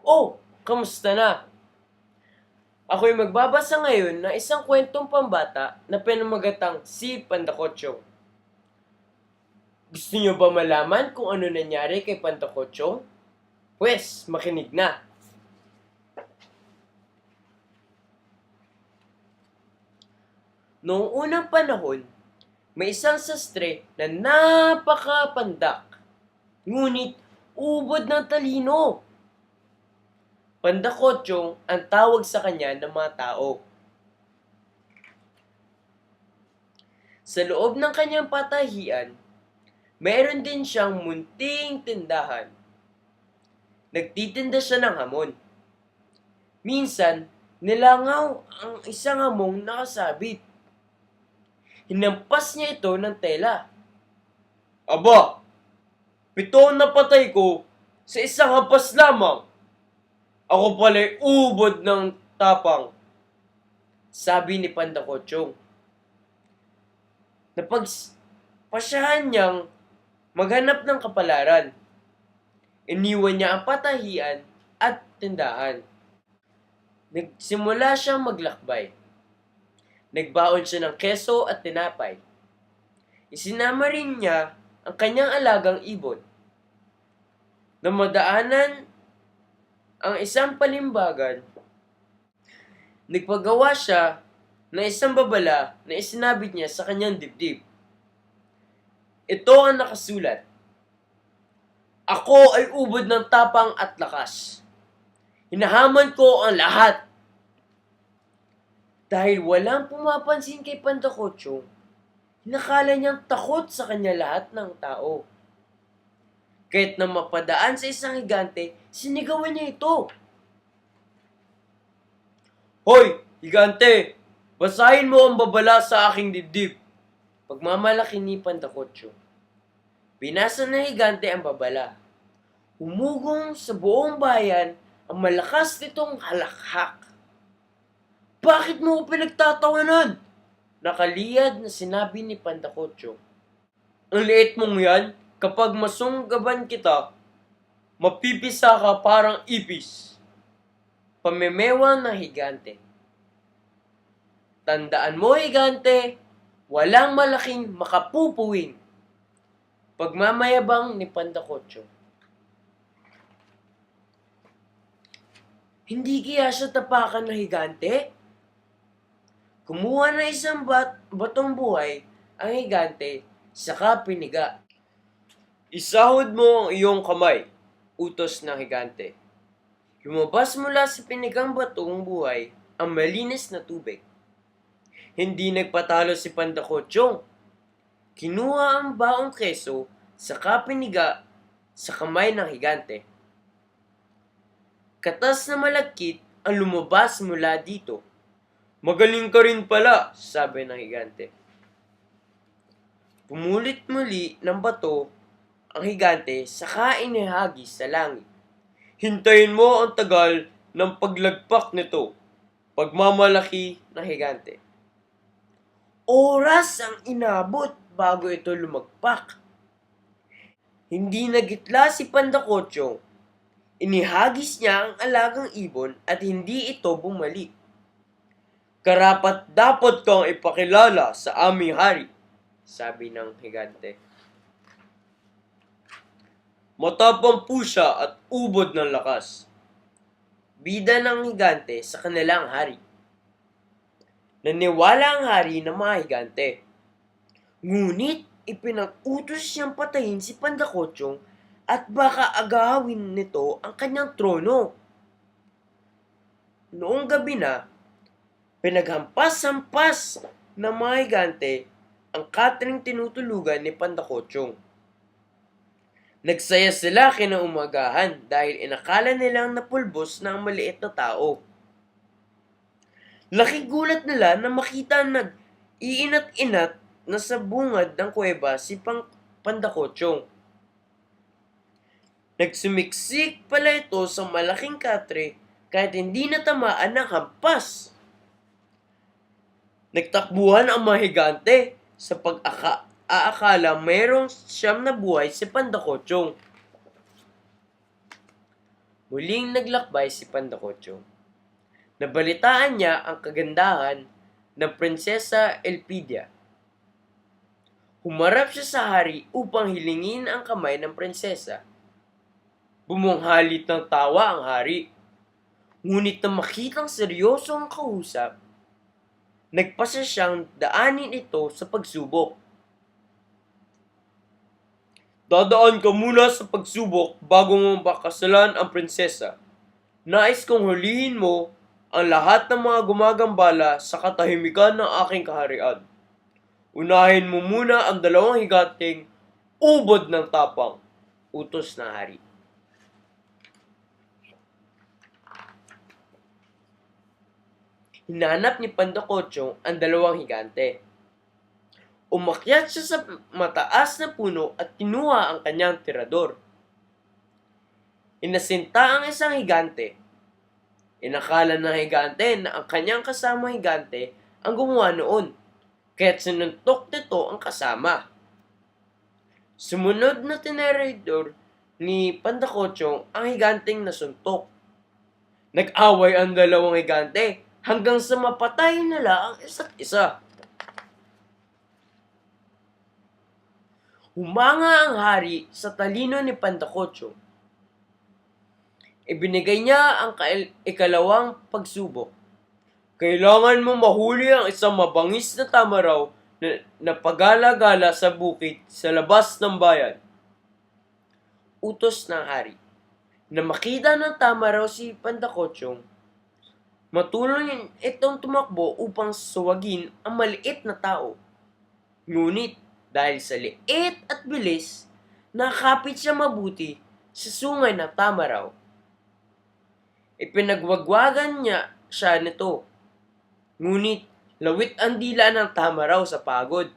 Oh, kamusta na? Ako'y magbabasa ngayon ng isang kwentong pambata na pinamagatang Si Pandakotsong. Gusto niyo ba malaman kung ano nangyari kay Pandakotsong? Pwes, makinig na. Noong unang panahon, may isang sastre na napakapandak. Ngunit ubod ng talino. Pandakotsong ang tawag sa kanya ng mga tao. Sa loob ng kanyang patahian, mayroon din siyang munting tindahan. Nagtitinda siya ng hamon. Minsan, nilangaw ang isang hamong nakasabit. Hinampas niya ito ng tela. Aba, 7 ang napatay ko sa isang hampas lamang. Ako pala'y ubod ng tapang, sabi ni Pandakotsong. Napagpasyahan niyang maghanap ng kapalaran. Iniwan niya ang patahian at tindahan. Nagsimula siyang maglakbay. Nagbaon siya ng keso at tinapay. Isinama rin niya ang kanyang alagang ibon. Namadaanan ang isang palimbagan, nagpagawa siya ng isang babala na isinabit niya sa kanyang dibdib. Ito ang nakasulat: Ako ay ubod ng tapang at lakas. Hinahaman ko ang lahat. Dahil walang pumapansin kay Pandakotsong, hinakala niyang takot sa kanya lahat ng tao. Kahit na mapadaan sa isang higante, sinigawan niya ito. Hoy, higante! Basahin mo ang babala sa aking dibdib. Pagmamalaki ni Pandakotsong. Binasa ng higante ang babala. Humugong sa buong bayan ang malakas nitong halakhak. Bakit mo ko pinagtatawanan? Nakaliyad na sinabi ni Pandakotsong. Ang liit mong yan, kapag masunggaban kita, mapipisa ka parang ipis. Pamemewang ng higante. Tandaan mo, higante, walang malaking makapupuwing. Pagmamayabang ni Pandakotsong. Hindi kaya siya tapakan ng higante? Kumuha ng isang batong buhay ang higante, saka piniga. Isahod mo ang iyong kamay, utos ng higante. Lumabas mula sa pinigang batong buhay ang malinis na tubig. Hindi nagpatalo si Pandakotsong. Kinuha ang baong keso, saka piniga sa kamay ng higante. Katas na malagkit ang lumabas mula dito. Magaling ka rin pala, sabi ng higante. Pumulit muli ng bato ang higante, saka inihagis sa langit. Hintayin mo ang tagal ng paglagpak nito, pagmamalaki ng higante. Oras ang inabot bago ito lumagpak. Hindi nagitla si Pandakotsong. Inihagis niya ang alagang ibon at hindi ito bumalik. Karapat dapat kang ipakilala sa aming hari, sabi ng higante. Matapang po siya at ubod ng lakas. Bida ng higante sa kanilang hari. Naniwala ang hari ng mga higante. Ngunit ipinag-utos siyang patayin si Pandakotsong at baka agawin nito ang kanyang trono. Noong gabi na, pinaghampas-hampas ng mga higante ang katring tinutulugan ni Pandakotsong. Nagsaya sila kinaumagahan dahil inakala nilang napulbos na ang maliit na tao. Laking gulat nila na makita nag-iinat-inat na sa bungad ng kuweba si Pandakotsong. Nagsumiksik pala ito sa malaking katre kahit hindi natamaan ng hampas. Nagtakbuhan ang mga higante sa pag-aakala mayroong 9 na buhay si Pandakotsong. Muling naglakbay si Pandakotyo. Nabalitaan niya ang kagandahan ng Prinsesa Elpidia. Humarap siya sa hari upang hilingin ang kamay ng prinsesa. Bumunghalit ng tawa ang hari. Ngunit na makitang seryoso ang kausap, nagpasya siyang daanin ito sa pagsubok. Dadaan ka muna sa pagsubok bago mo pakasalan ang prinsesa. Nais kong hulihin mo ang lahat ng mga gumagambala sa katahimikan ng aking kaharian. Unahin mo muna ang dalawang higanting ubod ng tapang, utos ng hari. Hinanap ni Pandakotyo ang dalawang higante. Umakyat siya sa mataas na puno at kinuha ang kanyang tirador. Inasinta ang isang higante. Inakala ng higante na ang kanyang kasama higante ang gumawa noon, kaya't sinuntok nito ang kasama. Sumunod na tinerador ni Pandakotyo ang higanteng nasuntok. Nag-away ang dalawang higante hanggang sa mapatay nila ang isa't isa. Humanga ang hari sa talino ni Pandakotyo. Ibinigay niya ang ikalawang pagsubok. Kailangan mo mahuli ang isang mabangis na tamaraw na pagala-gala sa bukid sa labas ng bayan. Utos ng hari. Na makita ng tamaraw si Pandakotyo, matulong itong tumakbo upang suwagin ang maliit na tao. Ngunit dahil sa liit at bilis, nakapit siya mabuti sa sungay ng tamaraw. Ipinagwagwagan niya siya nito. Ngunit lawit ang dila ng tamaraw sa pagod.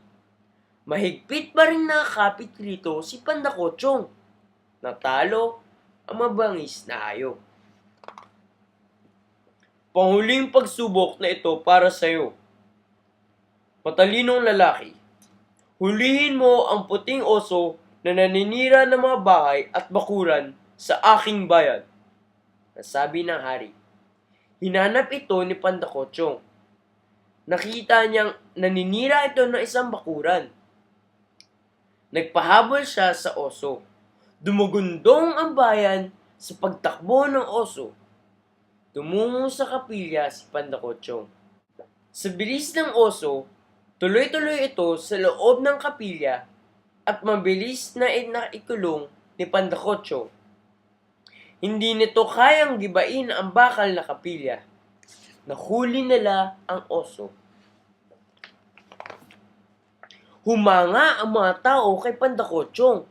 Mahigpit pa rin nakakapit rito si Pandakotyo. Natalo ang mabangis na hayop. Panghuling pagsubok na ito para sa iyo. Matalinong lalaki. Hulihin mo ang puting oso na naninira ng mga bahay at bakuran sa aking bayan. Sabi ng hari. Hinanap ito ni Pandakotyo. Nakita niyang naninira ito ng isang bakuran. Nagpahabol siya sa oso. Dumugundong ang bayan sa pagtakbo ng oso. Tumungo sa kapilya si Pandakotyo. Sa bilis ng oso, tuloy-tuloy ito sa loob ng kapilya at mabilis na naikulong ni Pandakotyo. Hindi nito kayang gibain ang bakal na kapilya. Nahuli nila ang oso. Humanga ang mga tao kay Pandakotyo.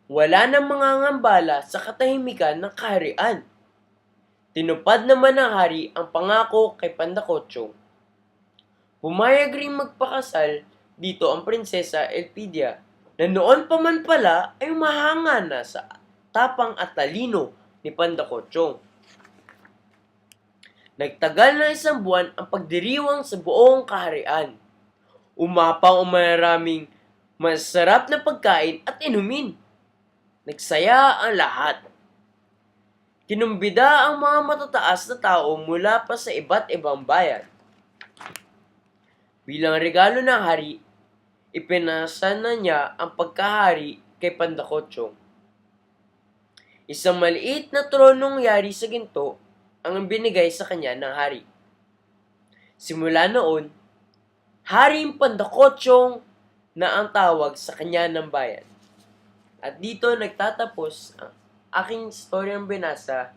Wala nang mga ngambala sa katahimikan ng kaharian. Tinupad naman ng hari ang pangako kay Pandakotyo. Pumayag ring magpakasal dito ang Prinsesa Elpidia, na noon pa man pala ay mahanga na sa tapang at talino ni Pandakotyo. Nagtagal na isang buwan ang pagdiriwang sa buong kaharian. Umapang ang maraming masarap na pagkain at inumin. Nagsaya ang lahat. Kinumbida ang mga matataas na tao mula pa sa iba't ibang bayan. Bilang regalo ng hari, ipinasa na niya ang pagkahari kay Pandakotyo. Isang maliit na tronong yari sa ginto ang binigay sa kanya ng hari. Simula noon, Haring Pandakotyo na ang tawag sa kanya ng bayan. At dito nagtatapos ang aking storyang binasa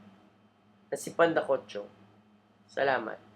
na si Pandakotyo. Salamat.